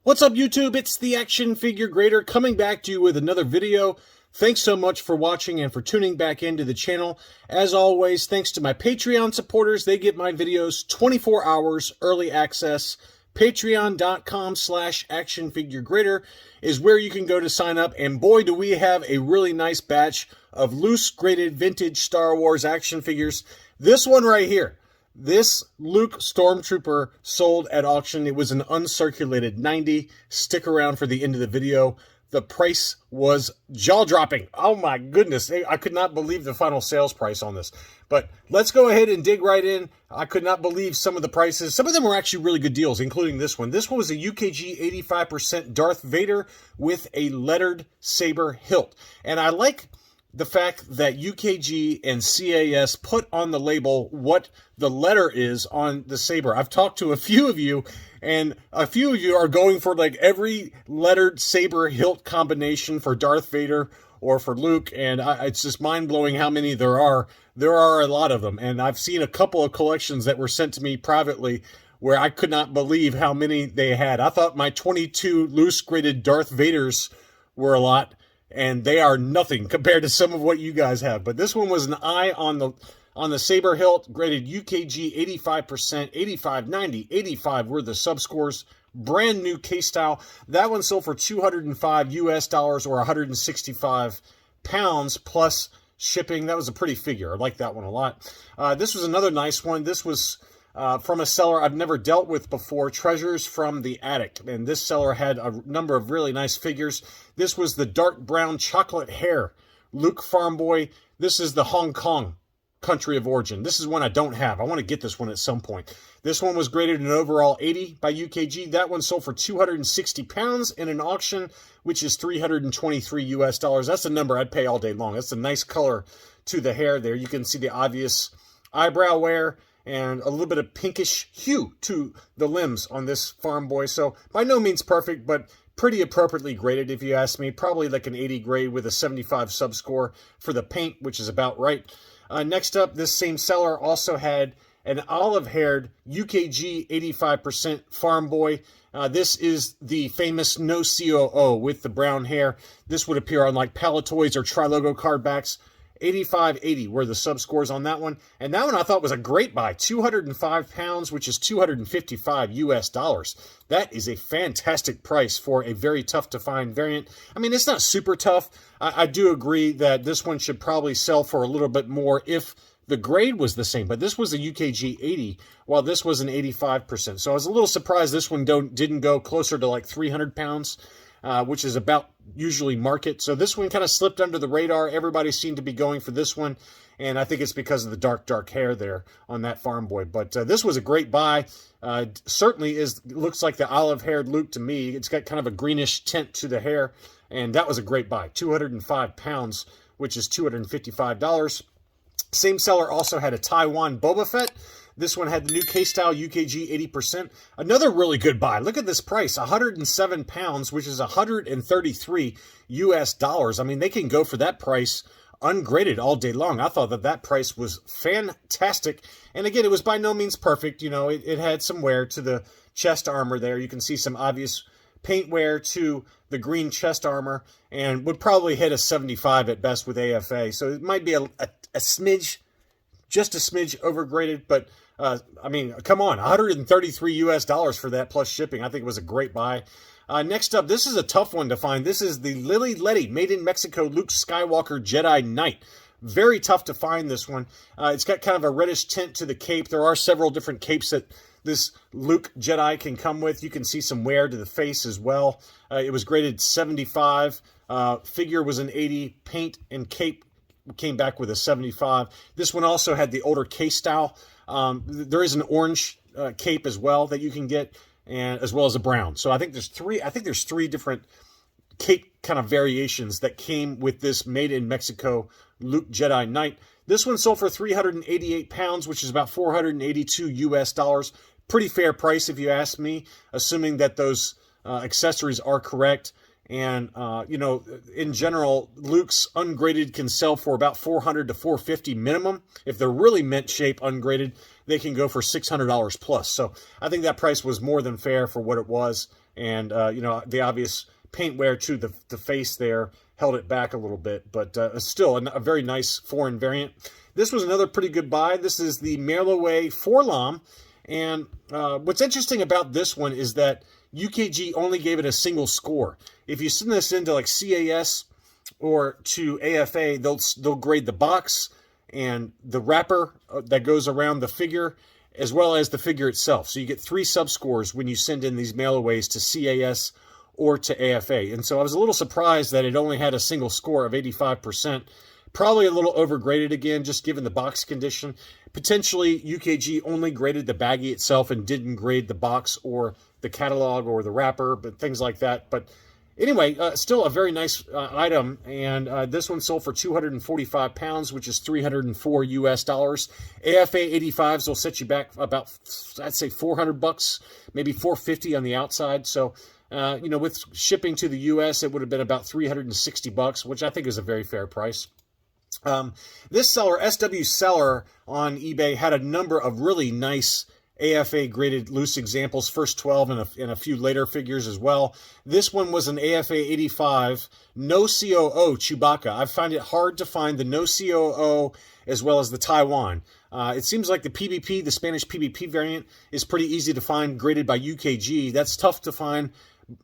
What's up, YouTube? It's the Action Figure Grader coming back to you with another video. Thanks so much for watching and for tuning back into the channel. As always, thanks to my Patreon supporters. They get my videos 24 hours early access. Patreon.com/actionfiguregrader is where you can go to sign up. And boy, do we have a really nice batch of loose graded vintage Star Wars action figures. This one right here. This Luke Stormtrooper sold at auction. It was an uncirculated 90. Stick around for the end of the video. The price was jaw-dropping. Oh my goodness. I could not believe the final sales price on this. But let's go ahead and dig right in. I could not believe some of the prices. Some of them were actually really good deals, including this one. This one was a UKG 85% Darth Vader with a lettered saber hilt. And I like the fact that UKG and CAS put on the label what the letter is on the saber. I've talked to a few of you, and a few of you are going for like every lettered saber hilt combination for Darth Vader or for Luke, and it's just mind-blowing how many there are. There are a lot of them, and I've seen a couple of collections that were sent to me privately where I could not believe how many they had. I thought my 22 loose graded Darth Vaders were a lot, and they are nothing compared to some of what you guys have. But this one was an eye on the saber hilt, graded UKG 85%, 85, 90, 85 were the subscores. Brand new case style. That one sold for $205 US or 165 pounds plus shipping. That was a pretty figure. I like that one a lot. This was another nice one. This was from a seller I've never dealt with before, Treasures from the Attic. And this seller had a number of really nice figures. This was the dark brown chocolate hair Luke Farm Boy. This is the Hong Kong country of origin. This is one I don't have. I want to get this one at some point. This one was graded an overall 80 by UKG. That one sold for 260 pounds in an auction, which is 323 US dollars. That's a number I'd pay all day long. That's a nice color to the hair there. You can see the obvious eyebrow wear and a little bit of pinkish hue to the limbs on this Farm Boy. So by no means perfect, but pretty appropriately graded if you ask me. Probably like an 80 grade with a 75 subscore for the paint, which is about right. Next up, this same seller also had an olive-haired UKG 85% Farm Boy. This is the famous No COO with the brown hair. This would appear on like Palatoys or Tri-Logo card backs. 85.80 were the subscores on that one. And that one I thought was a great buy. 205 pounds, which is 255 US dollars. That is a fantastic price for a very tough to find variant. I mean, it's not super tough. I do agree that this one should probably sell for a little bit more if the grade was the same. But this was a UKG 80, while this was an 85%. So I was a little surprised this one didn't go closer to like 300 pounds. Which is about usually market. So this one kind of slipped under the radar. Everybody seemed to be going for this one, and I think it's because of the dark hair there on that Farm Boy. But this was a great buy. Certainly looks like the olive-haired Luke to me. It's got kind of a greenish tint to the hair, and that was a great buy. 205 pounds, which is $255. Same seller also had a Taiwan Boba Fett. This one had the new K-Style UKG 80%. Another really good buy. Look at this price, 107 pounds, which is 133 US dollars. I mean, they can go for that price ungraded all day long. I thought that price was fantastic. And again, it was by no means perfect. You know, it had some wear to the chest armor there. You can see some obvious paint wear to the green chest armor, and would probably hit a 75 at best with AFA. So it might be a smidge, just a smidge overgraded, but I mean, come on, 133 US dollars for that plus shipping. I think it was a great buy. Next up, this is a tough one to find. This is the Lily Letty, made in Mexico, Luke Skywalker Jedi Knight. Very tough to find this one. It's got kind of a reddish tint to the cape. There are several different capes that this Luke Jedi can come with. You can see some wear to the face as well. It was graded 75. Figure was an 80. Paint and cape came back with a 75. This one also had the older case style. There is an orange cape as well that you can get, and as well as a brown. So I think there's three different cape kind of variations that came with this made in Mexico Luke Jedi Knight. This one sold for 388 pounds, which is about 482 US dollars. Pretty fair price if you ask me, assuming that those accessories are correct. And, you know, in general, Luke's ungraded can sell for about $400 to $450 minimum. If they're really mint shape ungraded, they can go for $600 plus. So I think that price was more than fair for what it was. and the obvious paint wear to the face there held it back a little bit, but still a very nice foreign variant. This was another pretty good buy. This is the Merloway Forlam, and what's interesting about this one is that UKG only gave it a single score. If you send this into like CAS or to AFA, they'll grade the box and the wrapper that goes around the figure, as well as the figure itself. So you get 3 subscores when you send in these mailaways to CAS or to AFA. And so I was a little surprised that it only had a single score of 85%. Probably a little overgraded again, just given the box condition. Potentially, UKG only graded the baggie itself and didn't grade the box or the catalog or the wrapper, but things like that. But anyway, still a very nice item, and this one sold for 245 pounds, which is $304 US. AFA 85s will set you back about, I'd say, $400, maybe $450 on the outside. So, with shipping to the US, it would have been about $360, which I think is a very fair price. This seller, SW Seller on eBay, had a number of really nice AFA graded loose examples, first 12 and a few later figures as well. This one was an AFA 85, no COO Chewbacca. I find it hard to find the no COO as well as the Taiwan. It seems like the PBP, the Spanish PBP variant, is pretty easy to find graded by UKG. That's tough to find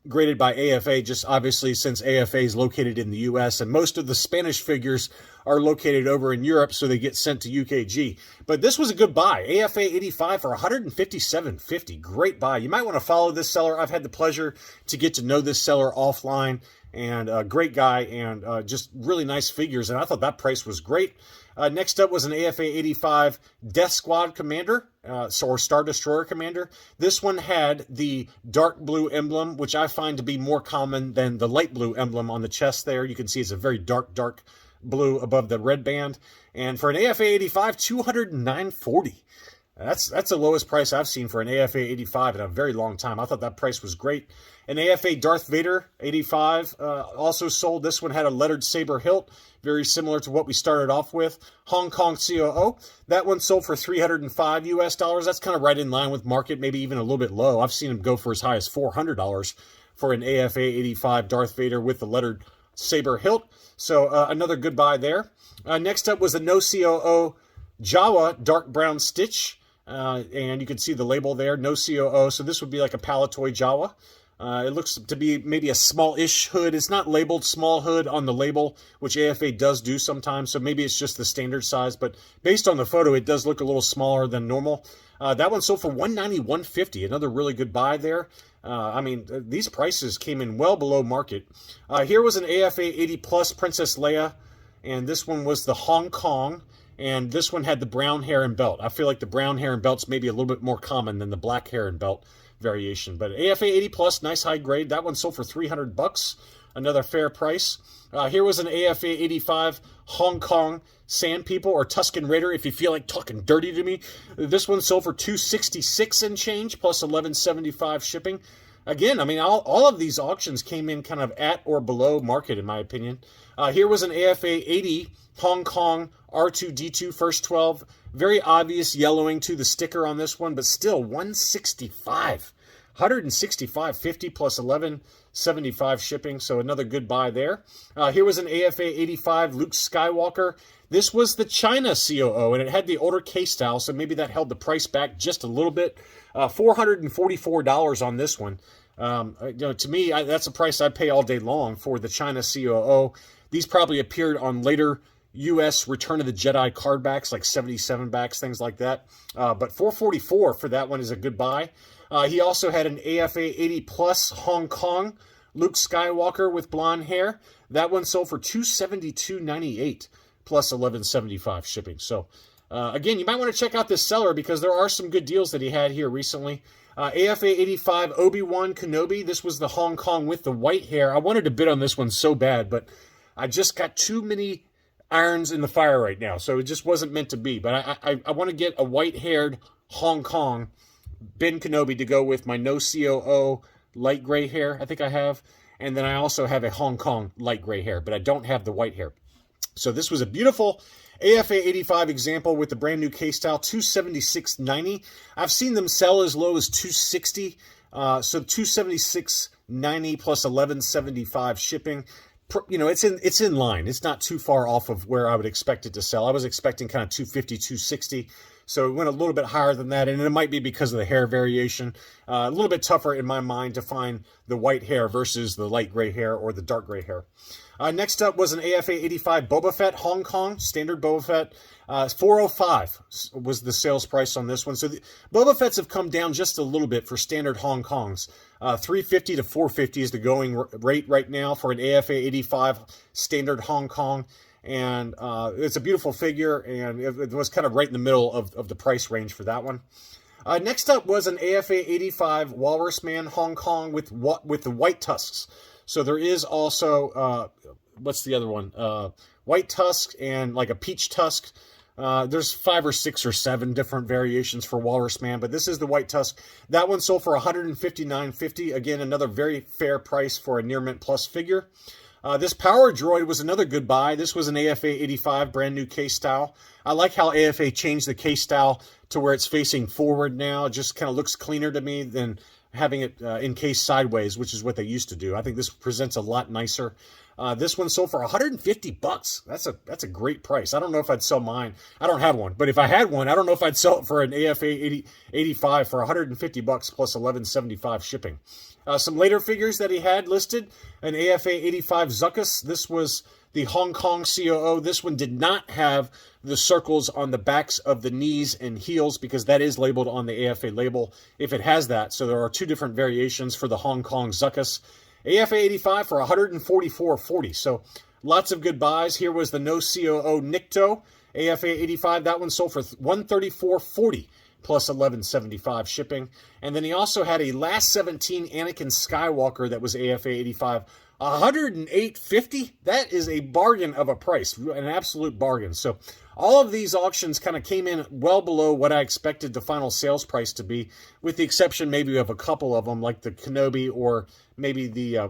graded by AFA, just obviously since AFA is located in the US, and most of the Spanish figures are located over in Europe, so they get sent to UKG. But this was a good buy. AFA 85 for $157.50. Great buy. You might want to follow this seller. I've had the pleasure to get to know this seller offline, and a great guy, and just really nice figures, and I thought that price was great. Next up was an AFA 85 Death Squad Commander, or Star Destroyer Commander. This one had the dark blue emblem, which I find to be more common than the light blue emblem on the chest there. You can see it's a very dark blue above the red band. And for an AFA 85, $209.40. That's the lowest price I've seen for an AFA 85 in a very long time. I thought that price was great. An AFA Darth Vader 85 also sold. This one had a lettered saber hilt, very similar to what we started off with. Hong Kong COO. That one sold for $305 US. That's kind of right in line with market, maybe even a little bit low. I've seen them go for as high as $400 for an AFA 85 Darth Vader with the lettered saber hilt. So another good buy there. Next up was a no COO Jawa dark brown stitch. And you can see the label there, no COO. So this would be like a Palatoy Jawa. It looks to be maybe a small-ish hood. It's not labeled small hood on the label, which AFA does do sometimes. So maybe it's just the standard size. But based on the photo, it does look a little smaller than normal. That one sold for $191.50. Another really good buy there. These prices came in well below market. Here was an AFA 80 Plus Princess Leia. And this one was the Hong Kong. And this one had the brown hair and belt. I feel like the brown hair and belt's maybe a little bit more common than the black hair and belt variation. But AFA 80 Plus, nice high grade. That one sold for $300. Another fair price. Here was an AFA 85 Hong Kong Sand People or Tusken Raider, if you feel like talking dirty to me. This one sold for $266 and change, plus $11.75 shipping. Again, all of these auctions came in kind of at or below market, in my opinion. Here was an AFA 80 Hong Kong R2-D2 first 12. Very obvious yellowing to the sticker on this one, but still $165.50 plus $11.75 shipping. So another good buy there. Here was an AFA 85 Luke Skywalker. This was the China COO, and it had the older case style, so maybe that held the price back just a little bit. $444 on this one. To me, that's a price I'd pay all day long for the China COO. These probably appeared on later U.S. Return of the Jedi card backs, like 77 backs, things like that. But $444 for that one is a good buy. He also had an AFA 80 Plus Hong Kong Luke Skywalker with blonde hair. That one sold for $272.98 plus $11.75 shipping. So, again, you might want to check out this seller because there are some good deals that he had here recently. AFA 85 Obi-Wan Kenobi. This was the Hong Kong with the white hair. I wanted to bid on this one so bad, but I just got too many irons in the fire right now, so it just wasn't meant to be. But I want to get a white-haired Hong Kong Ben Kenobi to go with my no COO light gray hair, I think I have. And then I also have a Hong Kong light gray hair, but I don't have the white hair. So this was a beautiful AFA 85 example with the brand new case style, $276.90. I've seen them sell as low as $260. So $276.90 plus $11.75 shipping. You know, it's in line. It's not too far off of where I would expect it to sell. I was expecting kind of 250, 260. So it went a little bit higher than that, and it might be because of the hair variation. A little bit tougher in my mind to find the white hair versus the light gray hair or the dark gray hair. Next up was an AFA 85 Boba Fett Hong Kong, standard Boba Fett. $405 was the sales price on this one. So the Boba Fetts have come down just a little bit for standard Hong Kongs. $350 to $450 is the going rate right now for an AFA 85 standard Hong Kong. And it's a beautiful figure, and it was kind of right in the middle of the price range for that one. Next up was an AFA 85 Walrus Man Hong Kong with the white tusks. So there is also, what's the other one? White tusk and like a peach tusk. There's 5 or 6 or 7 different variations for Walrus Man, but this is the white tusk. That one sold for $159.50. Again, another very fair price for a Near Mint Plus figure. This Power Droid was another good buy. This was an AFA 85 brand new case style. I like how AFA changed the case style to where it's facing forward now. It just kind of looks cleaner to me than having it encased sideways, which is what they used to do. I think this presents a lot nicer. This one sold for $150. That's a great price. I don't know if I'd sell mine. I don't have one, but if I had one, I don't know if I'd sell it for an AFA 85 for $150 plus $11.75 shipping. Some later figures that he had listed, an AFA 85 Zuckuss. This was the Hong Kong COO. This one did not have the circles on the backs of the knees and heels because that is labeled on the AFA label if it has that. So there are 2 different variations for the Hong Kong Zuckuss. AFA 85 for $144.40. So lots of good buys. Here was the no COO Nikto, AFA 85. That one sold for $134.40 plus $11.75 shipping. And then he also had a Last 17 Anakin Skywalker that was AFA 85. $108.50. That is a bargain of a price, an absolute bargain. So all of these auctions kind of came in well below what I expected the final sales price to be, with the exception maybe of a couple of them, like the Kenobi or maybe the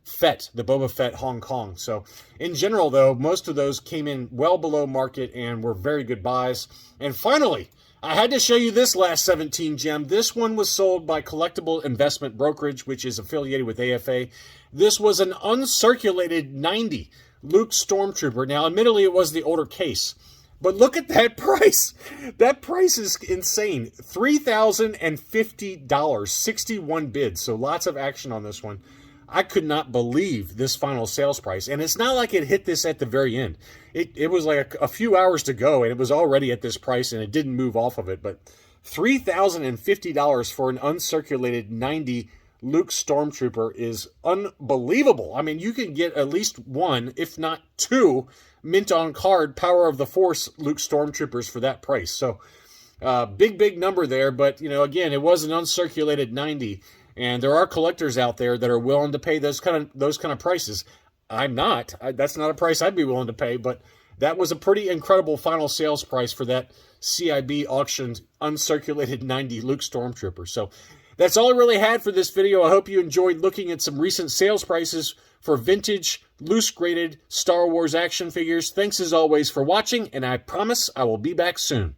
Fett, the Boba Fett Hong Kong. So in general, though, most of those came in well below market and were very good buys. And finally, I had to show you this Last 17 gem. This one was sold by Collectible Investment Brokerage, which is affiliated with AFA. This was an uncirculated 90 Luke Stormtrooper. Now, admittedly, it was the older case, but look at that price. That price is insane. $3,050, 61 bids. So lots of action on this one. I could not believe this final sales price. And it's not like it hit this at the very end. It was like a few hours to go, and it was already at this price, and it didn't move off of it. But $3,050 for an uncirculated 90 Luke Stormtrooper is unbelievable. I mean, you can get at least 1, if not 2, mint on card Power of the Force Luke Stormtroopers for that price. So big number there. But, you know, again, it was an uncirculated 90. And there are collectors out there that are willing to pay those kind of prices. I'm not. That's not a price I'd be willing to pay, but that was a pretty incredible final sales price for that CIB auctioned uncirculated 90 Luke Stormtrooper. So that's all I really had for this video. I hope you enjoyed looking at some recent sales prices for vintage, loose graded Star Wars action figures. Thanks as always for watching, and I promise I will be back soon.